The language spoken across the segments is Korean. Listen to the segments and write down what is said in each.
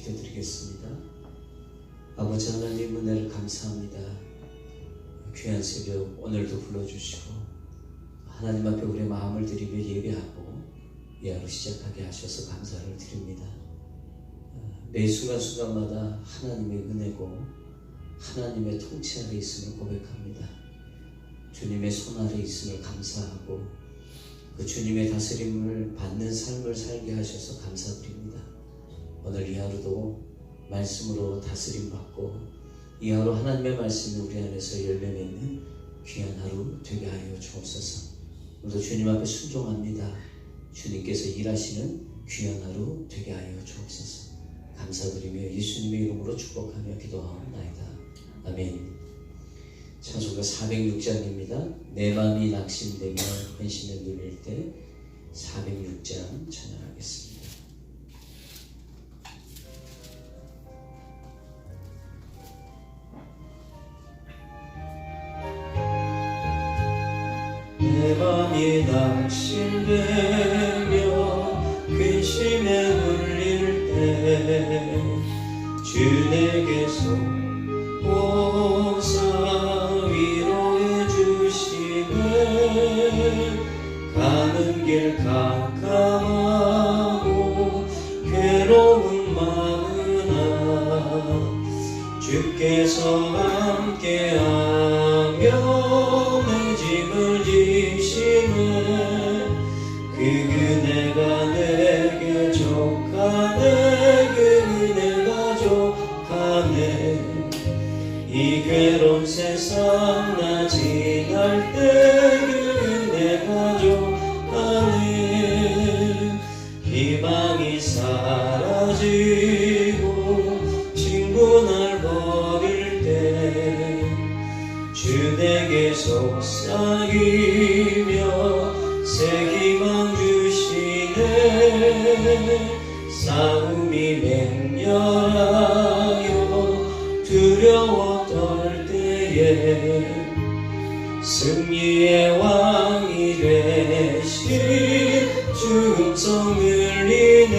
기도드리겠습니다. 아버지 하나님 은혜를 감사합니다. 귀한 새벽 오늘도 불러주시고 하나님 앞에 우리의 마음을 드리며 예배하고 이 하루 시작하게 하셔서 감사를 드립니다. 매 순간순간마다 하나님의 은혜고 하나님의 통치 아래 있음을 고백합니다. 주님의 손 아래 있음을 감사하고 그 주님의 다스림을 받는 삶을 살게 하셔서 감사드립니다. 오늘 이 하루도 말씀으로 다스림 받고 이 하루 하나님의 말씀이 우리 안에서 열매 맺는 귀한 하루 되게 하여 주옵소서. 오늘도 주님 앞에 순종합니다. 주님께서 일하시는 귀한 하루 되게 하여 주옵소서. 감사드리며 예수님의 이름으로 축복하며 기도하옵나이다. 아멘. 찬송가 406장입니다. 내 마음이 낙심되며 근심에 눌릴 때 406장 찬양하겠습니다. 내 마음이 낙심되며 근심에 눌릴 때 주 내게서 오사 위로해 주시네. 가는 길 캄캄하고 괴로운 마음아 주께서 함께하며 내 짐을 지시네. 그 은혜가 내게 족하네. 그 은혜가 족하네. 이 괴로운 세상 나 지날 때 그 은혜가 족하네. 희망이 사라지고 친구 날 버릴 때 주 내게 속삭이며 새 희망 주시네. 싸움이 맹렬하여 두려워 떨 때에 승리의 왕이 되신 주 음성 울리네.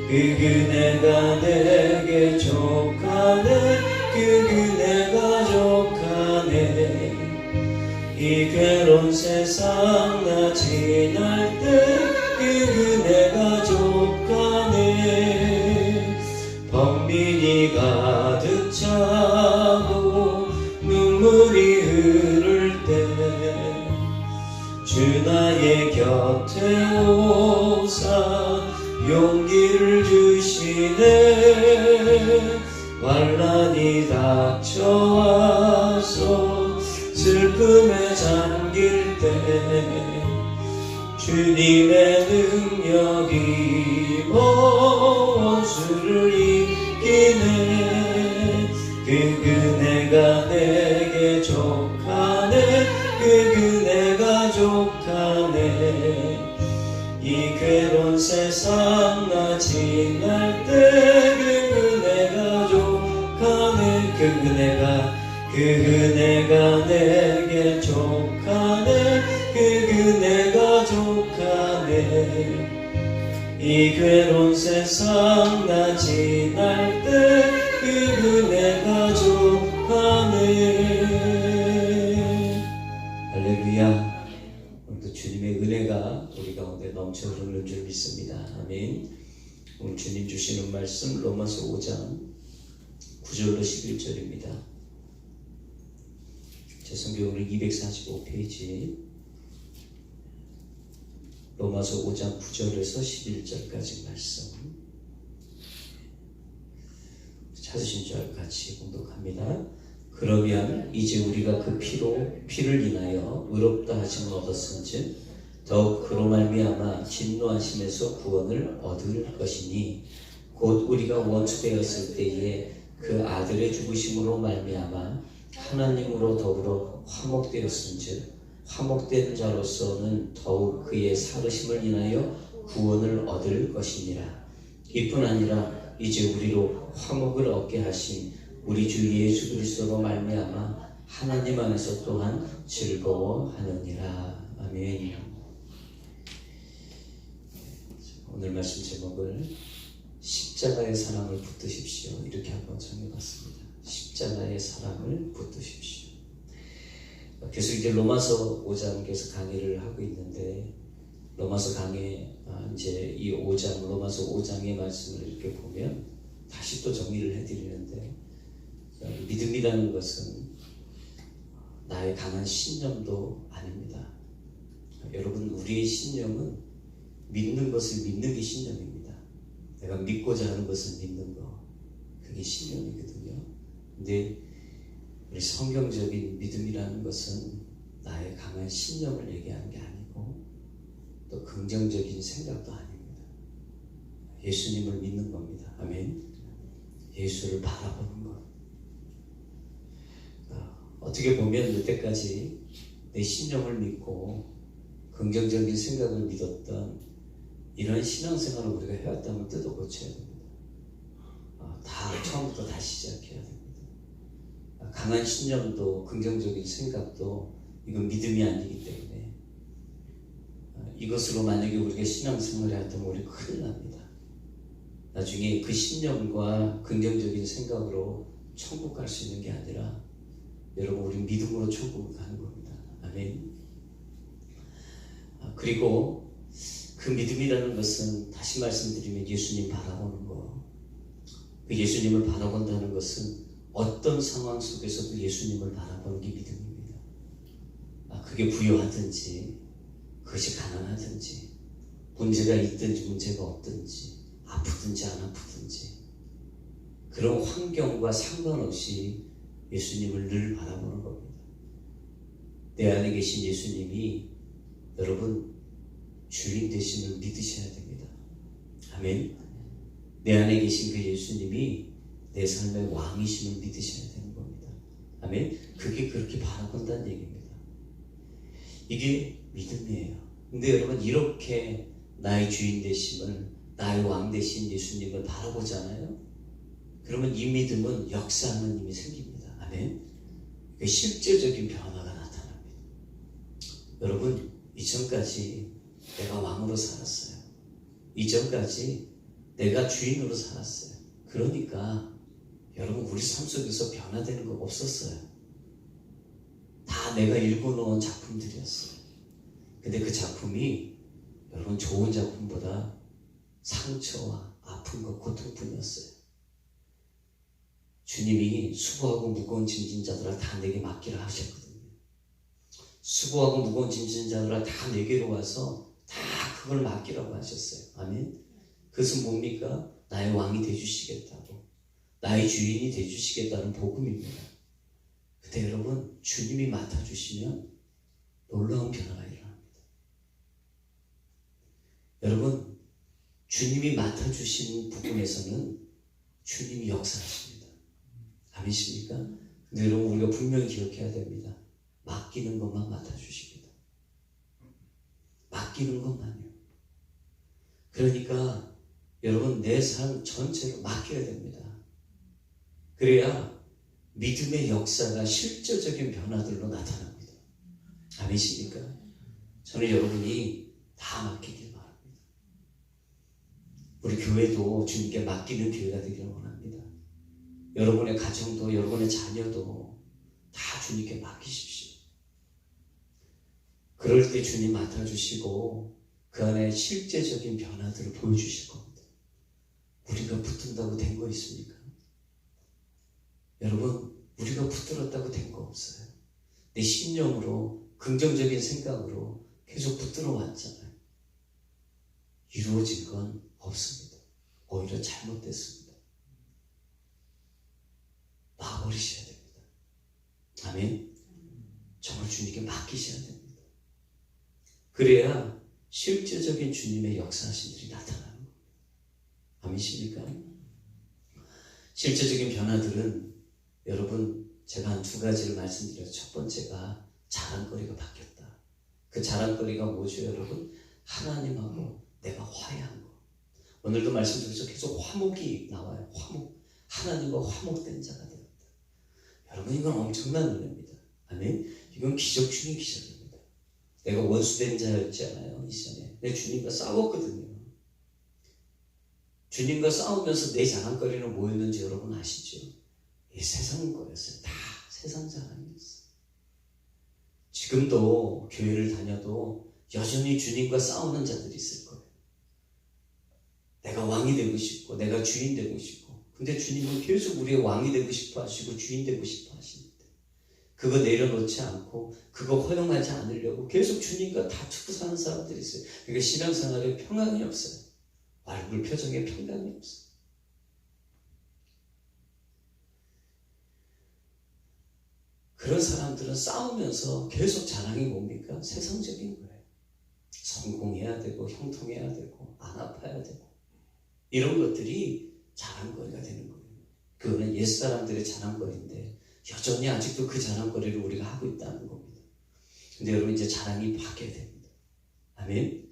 그 은혜가 내게 족하네. 그 은혜가 족하네. 이 괴로운 세상 나 지날 때 그 은혜가 족하네. 범민이 가득 차고 눈물이 흐를 때 주 나의 곁에 오사 용기를 주시네. 환난이 닥쳐와서 슬픔에 잠길 때 주님의 능력이 원수를 이기네. 그 은혜가 내게 족하네. 그 은혜가 족하네. 이 괴로운 세상 나 지날 때 그 은혜가 족하네. 그 은혜가 내게 족하네. 그 은혜가 족하네. 이 괴로운 세상 나 지날 때 그 은혜가 족하네. 할렐루야. 오늘도 주님의 은혜가 우리 가운데 넘쳐 흐르는 줄 믿습니다. 아멘. 오늘 주님 주시는 말씀 로마서 5장 9절로 11절입니다. 제 성경으로 245페이지 로마서 5장 9절에서 11절까지 말씀 찾으신 줄 같이 공독합니다. 그러면 이제 우리가 그 피를 인하여 의롭다 하심을 얻었은즉 더욱 그로 말미암아 진노하심에서 구원을 얻을 것이니 곧 우리가 원수되었을 때에 그 아들의 죽으심으로 말미암아 하나님으로 더불어 화목되었은즉 화목된 자로서는 더욱 그의 살으심을 인하여 구원을 얻을 것이니라. 이뿐 아니라 이제 우리로 화목을 얻게 하신 우리 주 예수 그리스도로 말미암아 하나님 안에서 또한 즐거워하느니라. 아멘. 오늘 말씀 제목을 십자가의 사랑을 붙드십시오. 이렇게 한번 정해봤습니다. 십자가의 사랑을 붙드십시오. 계속 이제 로마서 5장 계속 강의를 하고 있는데, 로마서 강의 이제 이 5장 로마서 5장의 말씀을 이렇게 보면 다시 또 정리를 해드리는데, 믿음이라는 것은 나의 강한 신념도 아닙니다. 여러분, 우리의 신념은 믿는 것을 믿는 게 신념입니다. 내가 믿고자 하는 것을 믿는 거, 그게 신념이거든요. 근데 우리 성경적인 믿음이라는 것은 나의 강한 신념을 얘기하는 게 아니고 또 긍정적인 생각도 아닙니다. 예수님을 믿는 겁니다. 아멘. 예수를 바라보는 것. 어떻게 보면 여태까지 내 신념을 믿고 긍정적인 생각을 믿었던 이런 신앙생활을 우리가 해왔다면 뜯어 고쳐야 됩니다. 다 처음부터 다시 시작해야 됩니다. 강한 신념도 긍정적인 생각도 이건 믿음이 아니기 때문에 이것으로 만약에 우리가 신앙생활을 했다면 우리 큰일 납니다. 나중에 그 신념과 긍정적인 생각으로 천국 갈 수 있는 게 아니라 여러분, 우리 믿음으로 천국을 가는 겁니다. 아멘. 그리고 그 믿음이라는 것은 다시 말씀드리면 예수님 바라보는 거. 그 예수님을 바라본다는 것은 어떤 상황 속에서도 예수님을 바라보는 게 믿음입니다. 그게 부유하든지 그것이 가난하든지 문제가 있든지 문제가 없든지 아프든지 안 아프든지 그런 환경과 상관없이 예수님을 늘 바라보는 겁니다. 내 안에 계신 예수님이 여러분 주인 되심을 믿으셔야 됩니다. 아멘. 내 안에 계신 그 예수님이 내 삶의 왕이심을 믿으셔야 되는 겁니다. 아멘. 그게 그렇게 바라본다는 얘기입니다. 이게 믿음이에요. 근데 여러분, 이렇게 나의 주인 되심을, 나의 왕 되신 예수님을 바라보잖아요. 그러면 이 믿음은 역사하는 힘이 생깁니다. 아멘. 실제적인 변화가 나타납니다. 여러분, 이전까지 내가 왕으로 살았어요. 이전까지 내가 주인으로 살았어요. 그러니까 여러분, 우리 삶 속에서 변화되는 거 없었어요. 다 내가 읽어놓은 작품들이었어요. 근데 그 작품이 여러분 좋은 작품보다 상처와 아픔과 고통뿐이었어요. 주님이 수고하고 무거운 짐진 자들아 다 내게 맡기라 하셨거든요. 수고하고 무거운 짐진 자들아 다 내게로 와서 다 그걸 맡기라고 하셨어요. 아멘. 그것은 뭡니까? 나의 왕이 되주시겠다고, 나의 주인이 되주시겠다는 복음입니다. 근데 여러분, 주님이 맡아주시면 놀라운 변화가 일어납니다. 여러분, 주님이 맡아주신 부분에서는 주님이 역사하십니다. 아멘십니까? 근데 여러분, 우리가 분명히 기억해야 됩니다. 맡기는 것만 맡아주십니다. 맡기는 것만요. 그러니까 여러분, 내 삶 전체를 맡겨야 됩니다. 그래야 믿음의 역사가 실제적인 변화들로 나타납니다. 아멘십니까? 저는 여러분이 다 맡기길 바랍니다. 우리 교회도 주님께 맡기는 교회가 되기를 원합니다. 여러분의 가정도, 여러분의 자녀도 다 주님께 맡기십시오. 그럴 때 주님 맡아주시고 그 안에 실제적인 변화들을 보여주실 겁니다. 우리가 붙든다고 된 거 있습니까? 여러분, 우리가 붙들었다고 된 거 없어요. 내 신념으로, 긍정적인 생각으로 계속 붙들어 왔잖아요. 이루어진 건 없습니다. 오히려 잘못됐습니다. 놔버리셔야 됩니다. 아멘. 정말 주님께 맡기셔야 됩니다. 그래야 실제적인 주님의 역사하심들이 나타나는 겁니다. 아멘십니까? 실제적인 변화들은 여러분, 제가 한 두 가지를 말씀드려요. 첫 번째가 자랑거리가 바뀌었다. 그 자랑거리가 뭐죠, 여러분? 하나님하고 내가 화해한 거. 오늘도 말씀 중에서 계속 화목이 나와요. 화목. 하나님과 화목된 자가 되었다. 여러분, 이건 엄청난 은혜입니다. 아멘. 이건 기적 중의 기적입니다. 내가 원수된 자였잖아요, 이전에. 내 주님과 싸웠거든요. 주님과 싸우면서 내 자랑거리는 뭐였는지 여러분 아시죠? 이 세상 거였어요. 다 세상 자랑이었어요. 지금도 교회를 다녀도 여전히 주님과 싸우는 자들이 있을 거예요. 내가 왕이 되고 싶고 내가 주인 되고 싶고, 근데 주님은 계속 우리의 왕이 되고 싶어 하시고 주인 되고 싶어 하시는데 그거 내려놓지 않고 그거 허용하지 않으려고 계속 주님과 다투고 사는 사람들이 있어요. 그러니까 신앙생활에 평안이 없어요. 얼굴 표정에 평안이 없어요. 그런 사람들은 싸우면서 계속 자랑이 뭡니까? 세상적인 거예요. 성공해야 되고 형통해야 되고 안 아파야 되고 이런 것들이 자랑거리가 되는 거예요. 그거는 옛사람들의 자랑거리인데 여전히 아직도 그 자랑거리를 우리가 하고 있다는 겁니다. 근데 여러분 이제 자랑이 바뀌어야 됩니다. 아멘.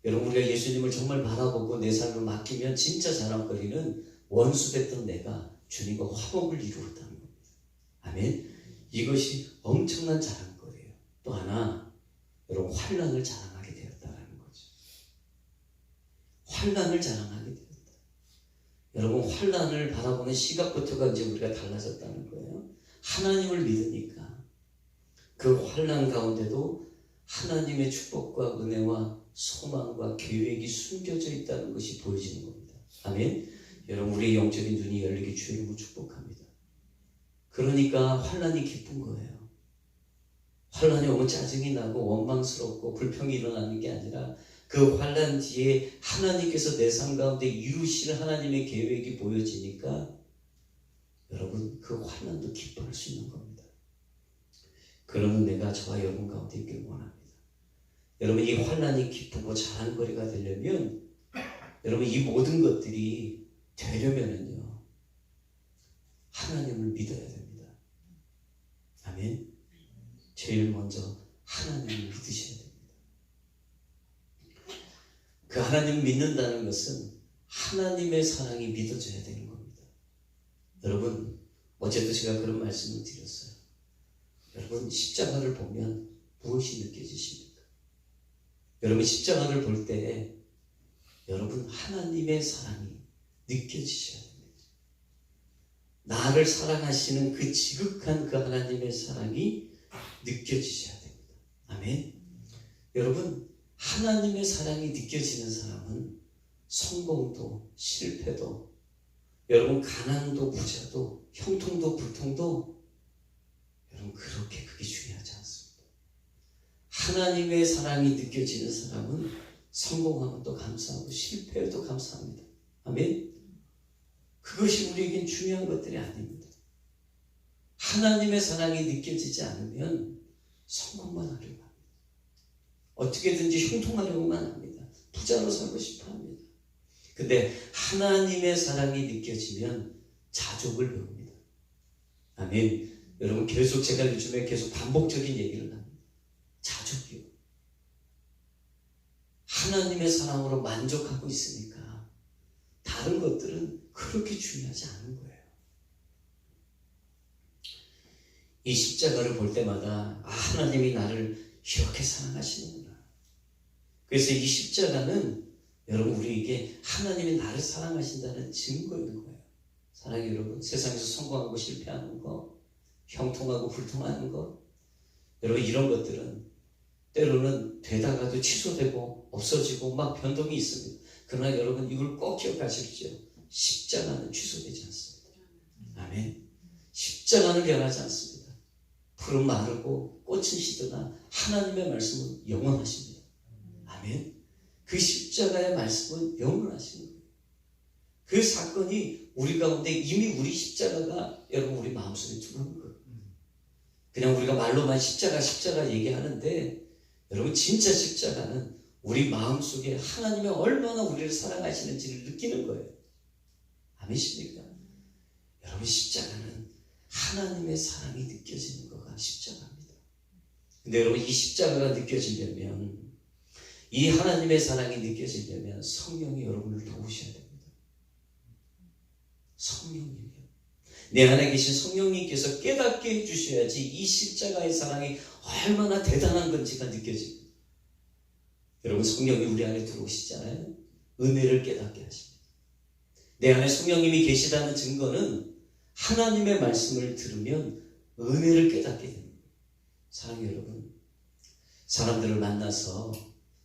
여러분 우리가 예수님을 정말 바라보고 내 삶을 맡기면 진짜 자랑거리는 원수됐던 내가 주님과 화목을 이루었다는 겁니다. 아멘. 이것이 엄청난 자랑거리예요. 또 하나, 여러분 환난을 자랑하게 되었다는 거죠. 환난을 자랑하게 되었다. 여러분 환난을 바라보는 시각부터가 이제 우리가 달라졌다는 거예요. 하나님을 믿으니까 그 환난 가운데도 하나님의 축복과 은혜와 소망과 계획이 숨겨져 있다는 것이 보여지는 겁니다. 아멘. 여러분 우리의 영적인 눈이 열리기 주의 이름으로 축복합니다. 그러니까 환난이 기쁜 거예요. 환난이 오면 짜증이 나고 원망스럽고 불평이 일어나는 게 아니라 그 환난 뒤에 하나님께서 내 삶 가운데 이루실 하나님의 계획이 보여지니까 여러분 그 환난도 기뻐할 수 있는 겁니다. 그러면 내가 저와 여러분 가운데 있길 원합니다. 여러분 이 환난이 기쁘고 자랑거리가 되려면 여러분 이 모든 것들이 되려면은요 하나님을 믿어야 됩니다. 아멘. 제일 먼저 하나님을 믿으셔야 됩니다. 그 하나님을 믿는다는 것은 하나님의 사랑이 믿어져야 되는 겁니다. 여러분 어제도 제가 그런 말씀을 드렸어요. 여러분 십자가를 보면 무엇이 느껴지십니까? 여러분 십자가를 볼 때 여러분 하나님의 사랑이 느껴지셔야 됩니다. 나를 사랑하시는 그 지극한 그 하나님의 사랑이 느껴지셔야 됩니다. 아멘. 여러분 하나님의 사랑이 느껴지는 사람은 성공도 실패도 여러분 가난도 부자도 형통도 불통도 여러분 그렇게 그게 중요하지 않습니다. 하나님의 사랑이 느껴지는 사람은 성공하면 또 감사하고 실패해도 감사합니다. 아멘. 그것이 우리에겐 중요한 것들이 아닙니다. 하나님의 사랑이 느껴지지 않으면 성공만 하려고 합니다. 어떻게든지 형통하려고만 합니다. 부자로 살고 싶어 합니다. 근데 하나님의 사랑이 느껴지면 자족을 배웁니다. 아멘. 여러분 계속 제가 요즘에 계속 반복적인 얘기를 합니다. 자족이요. 하나님의 사랑으로 만족하고 있으니까 다른 것들은 그렇게 중요하지 않은 거예요. 이 십자가를 볼 때마다 하나님이 나를 이렇게 사랑하시는구나. 그래서 이 십자가는 여러분 우리에게 하나님이 나를 사랑하신다는 증거인 거예요. 사랑해요 여러분. 세상에서 성공하고 실패하는 거, 형통하고 불통하는 거, 여러분 이런 것들은 때로는 되다가도 취소되고 없어지고 막 변동이 있습니다. 그러나 여러분 이걸 꼭 기억하십시오. 십자가는 취소되지 않습니다. 아멘. 십자가는 변하지 않습니다. 풀은 마르고 꽃은 시드나 하나님의 말씀은 영원하십니다. 아멘. 그 십자가의 말씀은 영원하신 거예요. 그 사건이 우리 가운데 이미 우리 십자가가 여러분 우리 마음속에 들어온 거예요. 그냥 우리가 말로만 십자가 얘기하는데 여러분 진짜 십자가는 우리 마음속에 하나님이 얼마나 우리를 사랑하시는지를 느끼는 거예요. 아멘십니까? 여러분 십자가는 하나님의 사랑이 느껴지는 거가 십자가입니다. 근데 여러분 이 십자가가 느껴지려면 이 하나님의 사랑이 느껴지려면 성령이 여러분을 도우셔야 됩니다. 성령님이요. 내 안에 계신 성령님께서 깨닫게 해주셔야지 이 십자가의 사랑이 얼마나 대단한 건지가 느껴집니다. 여러분 성령이 우리 안에 들어오시잖아요. 은혜를 깨닫게 하십니다. 내 안에 성령님이 계시다는 증거는 하나님의 말씀을 들으면 은혜를 깨닫게 됩니다. 사랑하는 여러분, 사람들을 만나서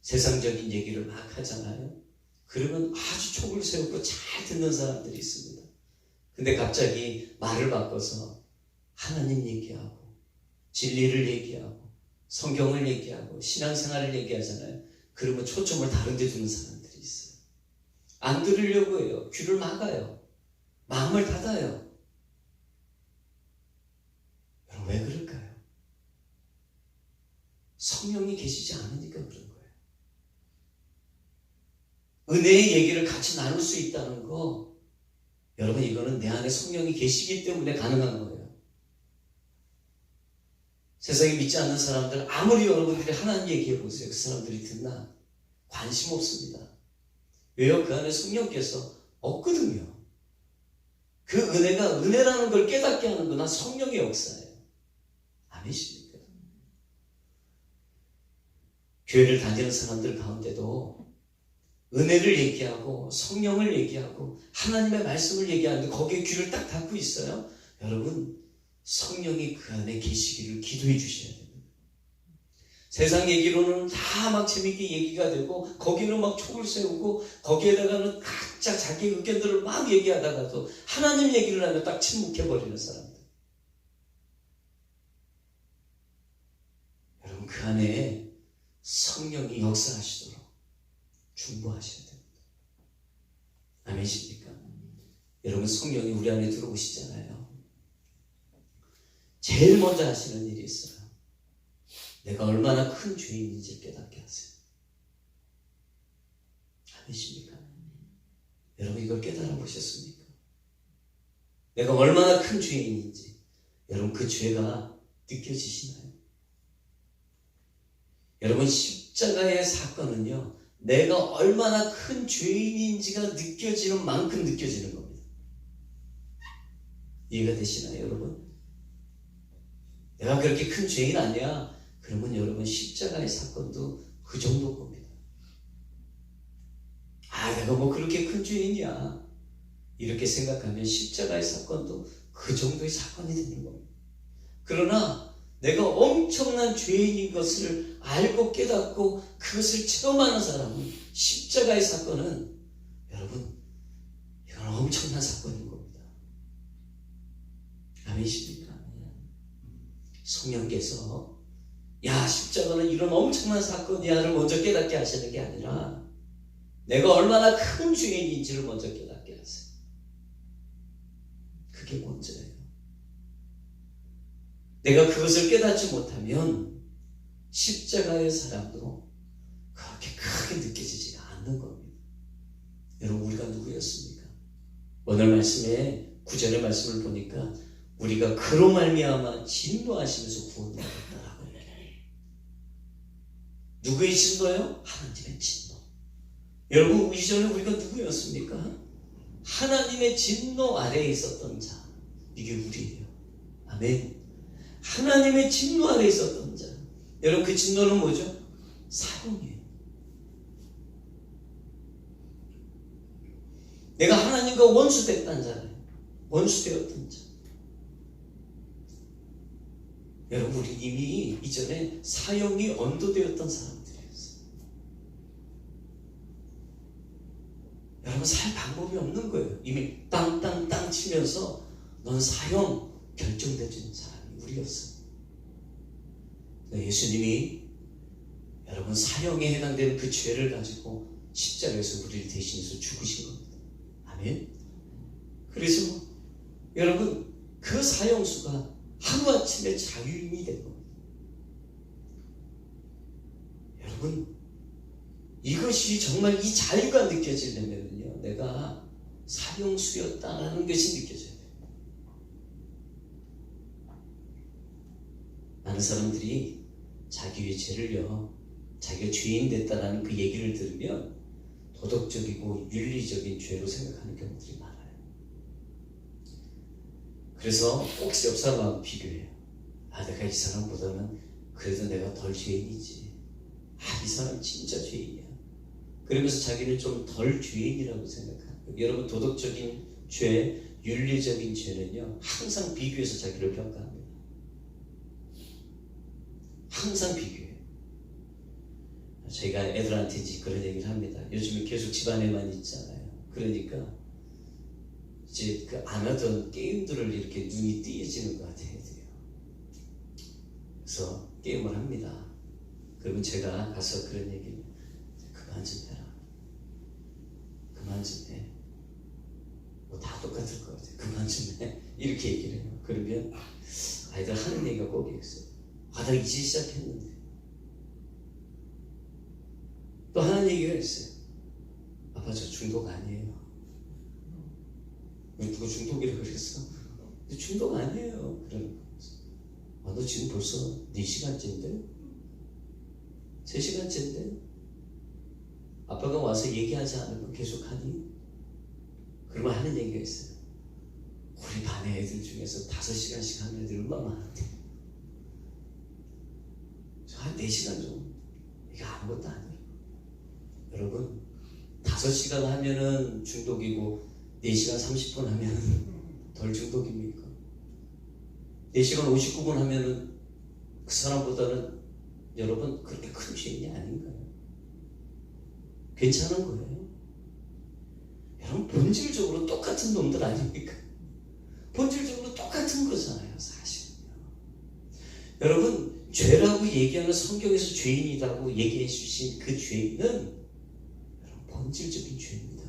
세상적인 얘기를 막 하잖아요. 그러면 아주 촉을 세우고 잘 듣는 사람들이 있습니다. 근데 갑자기 말을 바꿔서 하나님 얘기하고 진리를 얘기하고 성경을 얘기하고 신앙생활을 얘기하잖아요. 그러면 초점을 다른 데 두는 사람들이 있어요. 안 들으려고 해요. 귀를 막아요. 마음을 닫아요. 여러분, 왜 그럴까요? 성령이 계시지 않으니까 그런 거예요. 은혜의 얘기를 같이 나눌 수 있다는 거, 여러분, 이거는 내 안에 성령이 계시기 때문에 가능한 거예요. 세상에 믿지 않는 사람들, 아무리 여러분들이 하나님 얘기해 보세요. 그 사람들이 듣나? 관심 없습니다. 왜요? 그 안에 성령께서 없거든요. 그 은혜가 은혜라는 걸 깨닫게 하는 거나 성령의 역사예요. 아니십니까? 교회를 다니는 사람들 가운데도 은혜를 얘기하고 성령을 얘기하고 하나님의 말씀을 얘기하는데 거기에 귀를 딱 닫고 있어요. 여러분, 성령이 그 안에 계시기를 기도해 주셔야 됩니다. 세상 얘기로는 다 막 재밌게 얘기가 되고 거기는 막 촉을 세우고 거기에다가는 각자 자기 의견들을 막 얘기하다가도 하나님 얘기를 하면 딱 침묵해버리는 사람들. 여러분, 그 안에 성령이 역사하시도록 중보하셔야 됩니다. 아멘이십니까? 여러분, 성령이 우리 안에 들어오시잖아요. 제일 먼저 하시는 일이 있어요. 내가 얼마나 큰 죄인인지 깨닫게 하세요. 아멘이십니까? 여러분, 이걸 깨달아 보셨습니까? 내가 얼마나 큰 죄인인지 여러분, 그 죄가 느껴지시나요? 여러분, 십자가의 사건은요, 내가 얼마나 큰 죄인인지가 느껴지는 만큼 느껴지는 겁니다. 이해가 되시나요, 여러분? 내가 그렇게 큰 죄인 아니야? 그러면 여러분, 십자가의 사건도 그 정도 겁니다. 아, 내가 뭐 그렇게 큰 죄인이야, 이렇게 생각하면 십자가의 사건도 그 정도의 사건이 되는 겁니다. 그러나 내가 엄청난 죄인인 것을 알고 깨닫고 그것을 체험하는 사람은, 십자가의 사건은 여러분, 이건 엄청난 사건인 겁니다. 아멘이십니까? 성령께서 야, 십자가는 이런 엄청난 사건이야를 먼저 깨닫게 하시는 게 아니라 내가 얼마나 큰 죄인인지를 먼저 깨닫게 하세요. 그게 먼저예요. 내가 그것을 깨닫지 못하면 십자가의 사랑도 그렇게 크게 느껴지지가 않는 겁니다. 여러분, 우리가 누구였습니까? 오늘 말씀에 9절의 말씀을 보니까 우리가 그로 말미암아 진노하시면서 구원받았다라고 해요. 누구의 진노예요? 하나님의 진노. 여러분, 이전에 우리가 누구였습니까? 하나님의 진노 아래에 있었던 자, 이게 우리예요. 아멘. 하나님의 진노 아래에 있었던 자. 여러분, 그 진노는 뭐죠? 사형이에요. 내가 하나님과 원수됐다는 자예요. 원수되었던 자. 여러분, 우리 이미 이전에 사형이 언도되었던 사람들이었어요. 여러분, 살 방법이 없는 거예요. 이미 땅땅땅 치면서 넌 사형 결정되어진 사람이 우리였어요. 예수님이 여러분, 사형에 해당되는 그 죄를 가지고 십자가에서 우리를 대신해서 죽으신 겁니다. 아멘. 그래서 여러분, 그 사형수가 하루아침에 자유인이 된 겁니다. 여러분, 이것이 정말 이 자유가 느껴지려면요, 내가 사형수였다라는 것이 느껴져야 돼요. 많은 사람들이 자기의 죄를요, 자기가 죄인 됐다라는 그 얘기를 들으면 도덕적이고 윤리적인 죄로 생각하는 경우들이 많아요. 그래서 꼭 옆 사람하고 비교해요. 아, 내가 이 사람보다는 그래도 내가 덜 죄인이지. 아, 이 사람 진짜 죄인이야. 그러면서 자기는 좀 덜 죄인이라고 생각하는 거예요. 여러분 도덕적인 죄, 윤리적인 죄는요 항상 비교해서 자기를 평가합니다. 항상 비교해요. 저희가 애들한테 이제 그런 얘기를 합니다. 요즘에 계속 집안에만 있잖아요. 그러니까 이제 그 안 하던 게임들을 이렇게 눈이 띄어지는 것 같아요. 그래서 게임을 합니다. 그러면 제가 가서 그런 얘기를 그만 좀 해라. 그만 좀 해. 뭐 다 똑같을 것 같아. 그만 좀 해. 이렇게 얘기를 해요. 그러면 아이들 하는 얘기가 꼭 있어요. 아, 나 이제 시작했는데. 또 하는 얘기가 있어요. 아빠 저 중독 아니에요. 누가 중독이라고 그랬어? 중독 아니에요. 그러는 거예요. 아, 너 지금 벌써 4시간째인데? 3시간째인데? 아빠가 와서 얘기하지 않으면 계속하니? 그러면 하는 얘기가 있어요. 우리 반의 애들 중에서 5시간씩 하는 애들 얼마나 많은데? 한 4시간 좀. 이게 아무것도 아니에요. 여러분, 5시간 하면은 중독이고 4시간 30분 하면은 덜 중독입니까? 4시간 59분 하면은 그 사람보다는 여러분 그렇게 큰 죄인이 아닌가요? 괜찮은 거예요? 여러분 본질적으로 똑같은 놈들 아닙니까? 본질적으로 똑같은 거잖아요, 사실은요. 여러분 죄라고 얘기하는 성경에서 죄인이라고 얘기해 주신 그 죄인은 여러분 본질적인 죄입니다.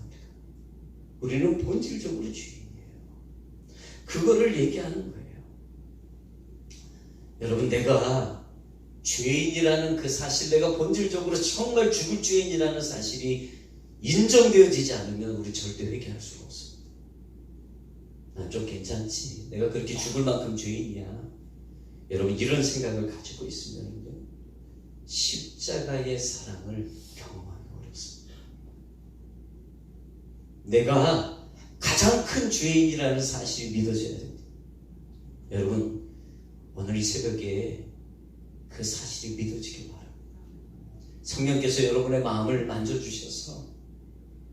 우리는 본질적으로 죄인이에요. 그거를 얘기하는 거예요. 여러분 내가 죄인이라는 그 사실, 내가 본질적으로 정말 죽을 죄인이라는 사실이 인정되어지지 않으면 우리 절대 회개할 수가 없습니다. 난 좀 괜찮지, 내가 그렇게 죽을 만큼 죄인이야. 여러분 이런 생각을 가지고 있으면요 십자가의 사랑을 경험하기 어렵습니다. 내가 가장 큰 죄인이라는 사실이 믿어져야 됩니다. 여러분 오늘 이 새벽에 그 사실이 믿어지길 바랍니다. 성령께서 여러분의 마음을 만져주셔서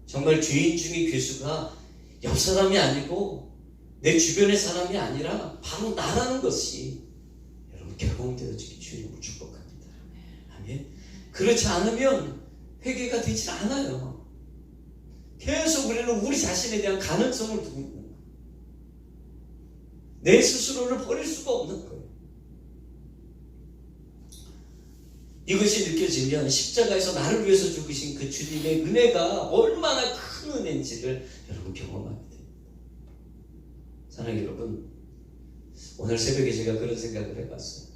정말 죄인 중에 괴수가 옆 사람이 아니고 내 주변의 사람이 아니라 바로 나라는 것이 여러분 경험되어지기 주님을 축복합니다. 아멘. 그렇지 않으면 회개가 되지 않아요. 계속 우리는 우리 자신에 대한 가능성을 두고 있는 거예요. 내 스스로를 버릴 수가 없는 거예요. 이것이 느껴지면 십자가에서 나를 위해서 죽으신 그 주님의 은혜가 얼마나 큰 은혜인지를 여러분 경험하게 됩니다. 사랑하는 여러분, 오늘 새벽에 제가 그런 생각을 해봤어요.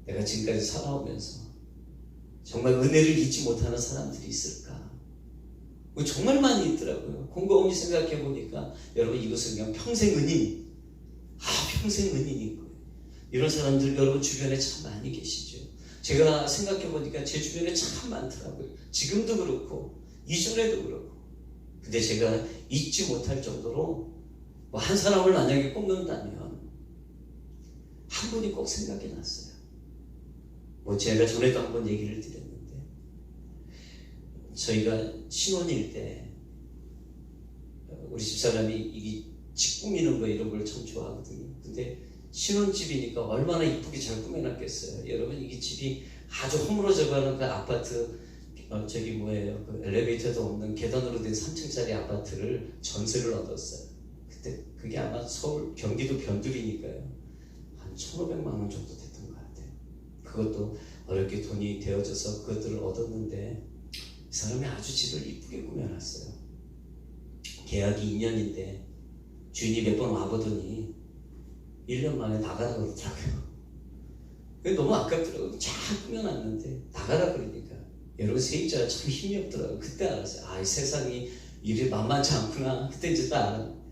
내가 지금까지 살아오면서 정말 은혜를 잊지 못하는 사람들이 있을까? 정말 많이 있더라고요. 곰곰이 생각해 보니까 여러분 이것은 그냥 평생 은인, 평생 은인인 거예요. 이런 사람들 여러분 주변에 참 많이 계시죠. 제가 생각해 보니까 제 주변에 참 많더라고요. 지금도 그렇고 이전에도 그렇고. 근데 제가 잊지 못할 정도로 한 사람을 만약에 꼽는다면 한 분이 꼭 생각이 났어요. 제가 전에도 한번 얘기를 드렸는데, 저희가 신혼일 때 우리 집사람이 이게 집 꾸미는 거 이런 걸 참 좋아하거든요. 근데 신혼집이니까 얼마나 이쁘게 잘 꾸며놨겠어요. 여러분 이게 집이 아주 허물어져가는 그 아파트, 그 엘리베이터도 없는 계단으로 된 3층짜리 아파트를 전세를 얻었어요. 그때 그게 아마 서울 경기도 변두리니까요 한 1,500만 원 정도 됐던 것 같아요. 그것도 어렵게 돈이 되어져서 그것들을 얻었는데 이 사람이 아주 집을 이쁘게 꾸며놨어요. 계약이 2년인데 주인이 몇 번 와보더니 1년 만에 나가라 그러더라고요. 너무 아깝더라고요. 잘 꾸며놨는데 나가라 그러니까. 여러분 세입자가 참 힘이 없더라고요. 그때 알았어요. 이 세상이 일이 만만치 않구나. 그때 이제 딱 알았어요.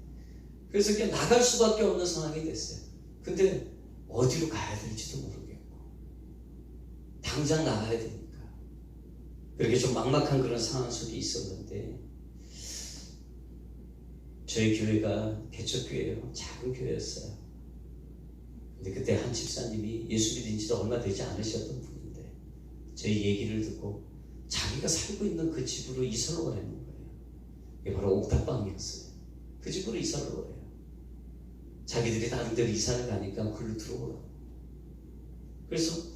그래서 그냥 나갈 수밖에 없는 상황이 됐어요. 근데 어디로 가야 될지도 모르겠고 당장 나가야 되니까 그렇게 좀 막막한 그런 상황 속에 있었는데, 저희 교회가 개척교회예요. 작은 교회였어요. 근데 그때 한 집사님이 예수 믿은 지도 얼마 되지 않으셨던 분인데 저희 얘기를 듣고 자기가 살고 있는 그 집으로 이사를 가는 거예요. 이게 바로 옥탑방이었어요. 그 집으로 이사를 오래요. 자기들이 다른 데로 이사를 가니까 글로 들어오라고. 그래서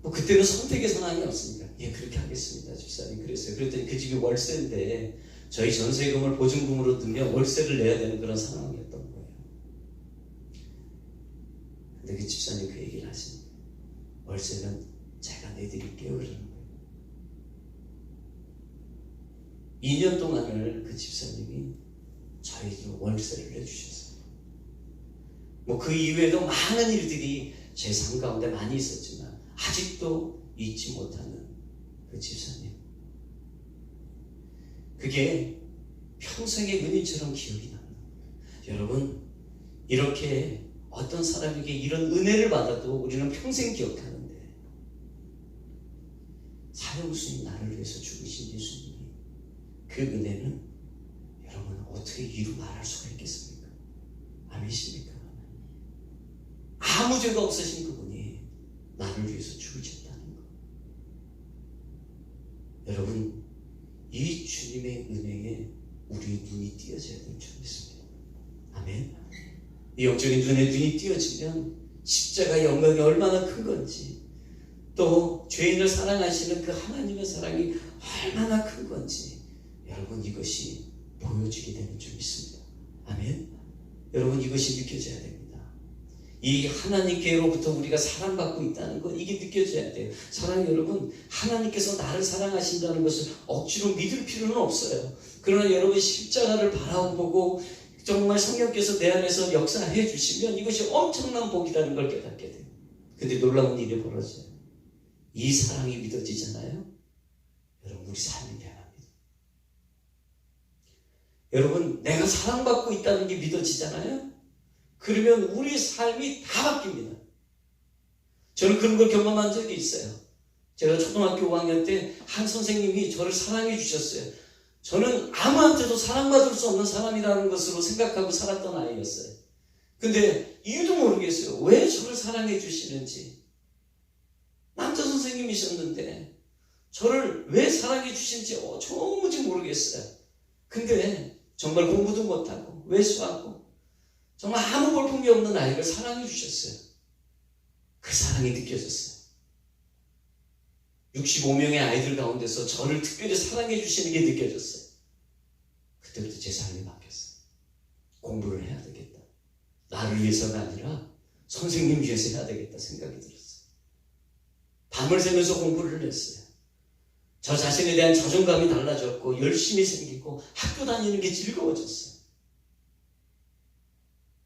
뭐 그때는 선택의 상황이 없으니까 예 그렇게 하겠습니다 집사님 그랬어요. 그랬더니 그 집이 월세인데 저희 전세금을 보증금으로 두면 월세를 내야 되는 그런 상황이었던 거예요. 근데 그 집사님 그 얘기를 하시는 거예요. 월세는 제가 내드릴게요 그러는 거예요. 2년 동안을 그 집사님이 저희도 월세를 내주셨어요. 뭐 그 이후에도 많은 일들이 제 삶 가운데 많이 있었지만 아직도 잊지 못하는 그 집사님. 그게 평생의 은인처럼 기억이 납니다. 여러분 이렇게 어떤 사람에게 이런 은혜를 받아도 우리는 평생 기억하는데 사형수님 나를 위해서 죽으신 예수님이 그 은혜는 여러분 어떻게 이루 말할 수가 있겠습니까? 아멘이십니까? 아무 죄가 없으신 그분이 나를 위해서 죽으셨다는 것. 여러분 이 주님의 은혜에 우리의 눈이 띄어져야 될 줄 믿습니다. 아멘. 이 영적인 눈이 띄어지면 십자가의 영광이 얼마나 큰 건지 또 죄인을 사랑하시는 그 하나님의 사랑이 얼마나 큰 건지 여러분 이것이 보여지게 되는 줄 믿습니다. 아멘. 여러분 이것이 느껴져야 됩니다. 이 하나님께로부터 우리가 사랑받고 있다는 것 이게 느껴져야 돼요. 사랑하는 여러분 하나님께서 나를 사랑하신다는 것을 억지로 믿을 필요는 없어요. 그러나 여러분 십자가를 바라보고 정말 성령께서 내 안에서 역사해 주시면 이것이 엄청난 복이라는 걸 깨닫게 돼요. 근데 놀라운 일이 벌어져요. 이 사랑이 믿어지잖아요. 여러분 우리 삶이 변합니다. 여러분 내가 사랑받고 있다는 게 믿어지잖아요. 그러면 우리 삶이 다 바뀝니다. 저는 그런 걸 경험한 적이 있어요. 제가 초등학교 5학년 때 한 선생님이 저를 사랑해 주셨어요. 저는 아무한테도 사랑받을 수 없는 사람이라는 것으로 생각하고 살았던 아이였어요. 근데 이유도 모르겠어요. 왜 저를 사랑해 주시는지. 남자 선생님이셨는데 저를 왜 사랑해 주시는지 도무지 모르겠어요. 근데 정말 공부도 못하고 외수하고 정말 아무 볼품이 없는 아이를 사랑해 주셨어요. 그 사랑이 느껴졌어요. 65명의 아이들 가운데서 저를 특별히 사랑해 주시는 게 느껴졌어요. 그때부터 제 삶이 바뀌었어요. 공부를 해야 되겠다. 나를 위해서가 아니라 선생님 위해서 해야 되겠다 생각이 들었어요. 밤을 새면서 공부를 했어요. 저 자신에 대한 자존감이 달라졌고 열심히 생기고 학교 다니는 게 즐거워졌어요.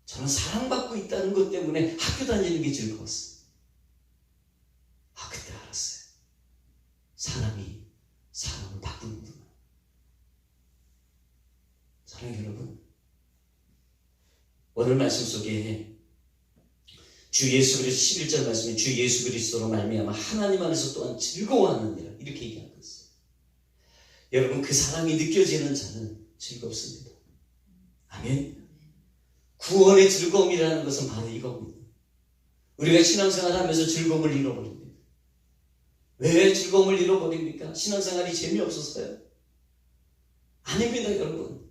저는 사랑받고 있다는 것 때문에 학교 다니는 게 즐거웠어요. 그때 알았어요. 사람이 사람을 바꾸는구나. 사랑하는 여러분, 오늘 말씀 속에 주 예수 그리스도 11절 말씀에 주 예수 그리스도로 말미암아 하나님 안에서 또한 즐거워하느니라 이렇게 얘기하고 있어요. 여러분 그 사랑이 느껴지는 자는 즐겁습니다. 아멘. 구원의 즐거움이라는 것은 바로 이겁니다. 우리가 신앙생활을 하면서 즐거움을 잃어버립니다. 왜 즐거움을 잃어버립니까? 신앙생활이 재미없어서요? 아닙니다, 여러분.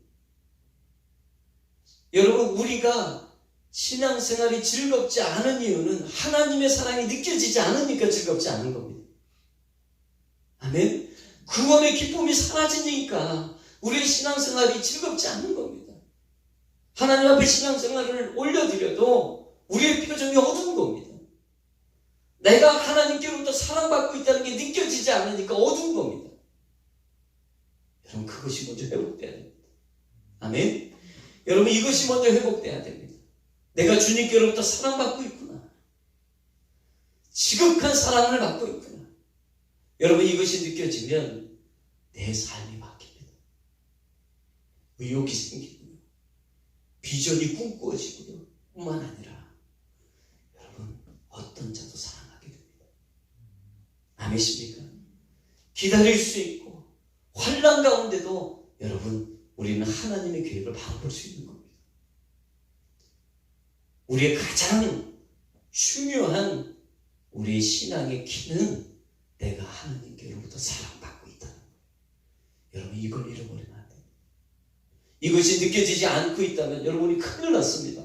여러분, 우리가 신앙생활이 즐겁지 않은 이유는 하나님의 사랑이 느껴지지 않으니까 즐겁지 않은 겁니다. 아멘? 구원의 기쁨이 사라지니까 우리의 신앙생활이 즐겁지 않은 겁니다. 하나님 앞에 신앙생활을 올려드려도 우리의 표정이 어두운 겁니다. 내가 하나님께로부터 사랑받고 있다는 게 느껴지지 않으니까 어두운 겁니다. 여러분 그것이 먼저 회복돼야 됩니다. 아멘? 여러분 이것이 먼저 회복돼야 됩니다. 내가 주님께로부터 사랑받고 있구나. 지극한 사랑을 받고 있구나. 여러분 이것이 느껴지면 내 삶이 바뀝니다. 의욕이 생기고요. 비전이 꿈꾸어지고요. 뿐만 아니라 여러분 어떤 자도 사랑하게 됩니다. 아멘이십니까? 기다릴 수 있고 환난 가운데도 여러분 우리는 하나님의 계획을 바라볼 수 있는 겁니다. 우리의 가장 중요한 우리의 신앙의 키는 내가 하나님께로부터 사랑받고 있다는 거예요. 여러분 이걸 잃어버리면 안 됩니다. 이것이 느껴지지 않고 있다면 여러분이 큰일 났습니다.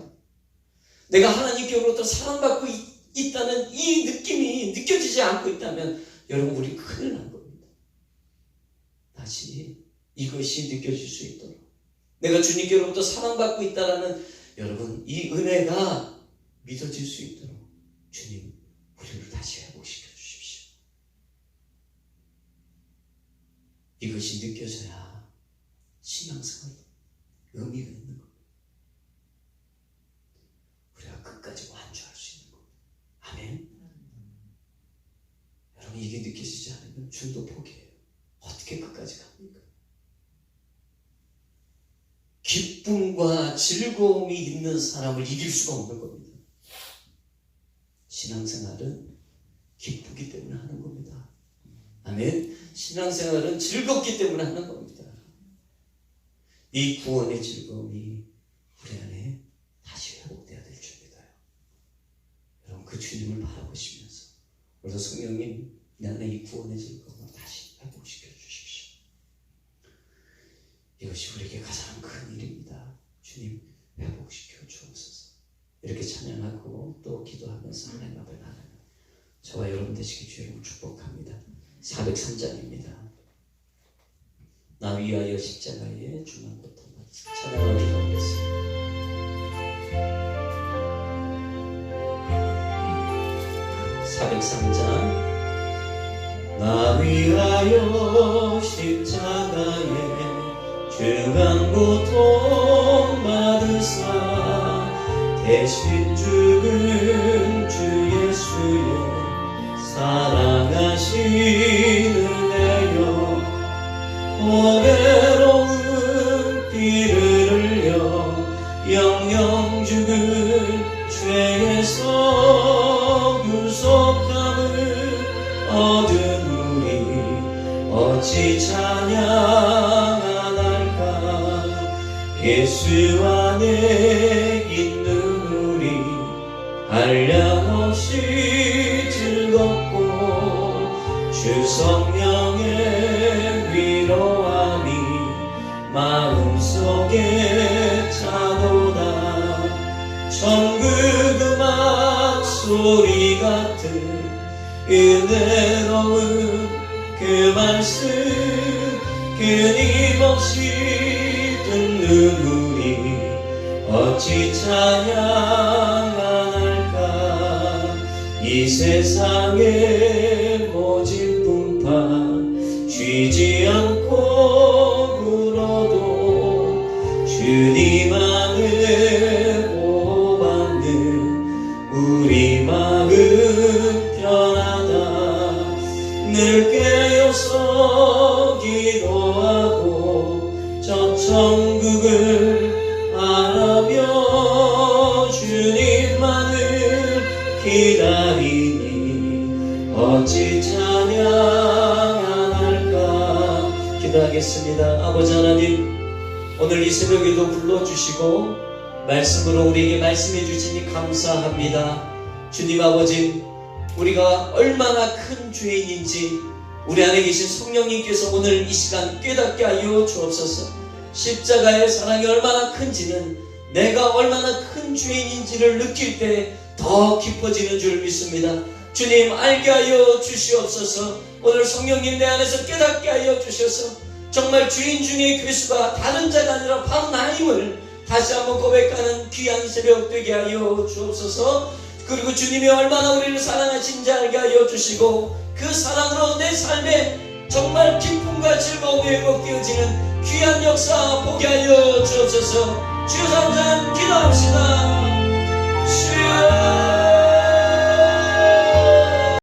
내가 하나님께로부터 사랑받고 있다는 이 느낌이 느껴지지 않고 있다면 여러분 우리 큰일 난 겁니다. 다시 이것이 느껴질 수 있도록 내가 주님께로부터 사랑받고 있다는 여러분 이 은혜가 믿어질 수 있도록 주님 우리를 다시 회복시켜 주십시오. 이것이 느껴져야 신앙생활 의미가 있는 겁니다. 우리가 끝까지 완주할 수 있는 겁니다. 아멘. 여러분 이게 느껴지지 않으면 주도 포기해요. 어떻게 끝까지 갑니까? 기쁨과 즐거움이 있는 사람을 이길 수가 없는 겁니다. 신앙생활은 기쁘기 때문에 하는 겁니다. 아멘. 신앙생활은 즐겁기 때문에 하는 겁니다. 이 구원의 즐거움이 우리 안에 다시 회복돼야 될 줄 믿어요. 여러분 그 주님을 바라보시면서 오늘도 성령님 내 안에 이 구원의 즐거움을 다시 회복시켜 주십시오. 이것이 우리에게 가장 큰 일입니다. 주님 회복시켜 주옵소서. 이렇게 찬양하고 또 기도하면서 하나님 앞에 나가는 저와 여러분 되시길 주님을 축복합니다. 403장입니다. 나 위하여 십자가에 중한 고통을 찬양하며 기도하겠습니다. 403장 나 위하여 십자가에 중한 고통 받으사 대신 죽은 주 예수의 사랑하신 은혜여 외로운 피를 흘려 영영 죽은 죄에서 구속함을 얻은 우리 어찌 찬양하달까. 예수 안에 있는 우리 한량없이 즐겁고 주 성령의 위로함이 마음속에 차도다. 천국 음악 소리 같은 은혜로운 그 말씀 끊임없이 듣는 우리 어찌 찬양하날까. 이 세상의 모진 풍파 쉬지 않고 불어도 주님 안에 보호받는 우리 마음 편하다. 늘 깨어서 기도하고 저 천국을 바라며 주님만을 기다리니 어찌 찬양할까. 기도하겠습니다. 아버지 하나님, 오늘 이 새벽에도 불러주시고 말씀으로 우리에게 말씀해 주시니 감사합니다. 주님 아버지, 우리가 얼마나 큰 죄인인지 우리 안에 계신 성령님께서 오늘 이 시간 깨닫게 하여 주옵소서. 십자가의 사랑이 얼마나 큰지는 내가 얼마나 큰 죄인인지를 느낄 때 더 깊어지는 줄 믿습니다. 주님 알게 하여 주시옵소서. 오늘 성령님 내 안에서 깨닫게 하여 주셔서 정말 주인 중에 괴수가 다른 자가 아니라 바로 나임을 다시 한번 고백하는 귀한 새벽 되게 하여 주옵소서. 그리고 주님이 얼마나 우리를 사랑하신지 알게 하여 주시고 그 사랑으로 내 삶에 정말 기쁨과 즐거움이 회복되어지는 귀한 역사 보게 하여 주옵소서. 주여 잠깐 기도합시다. 주여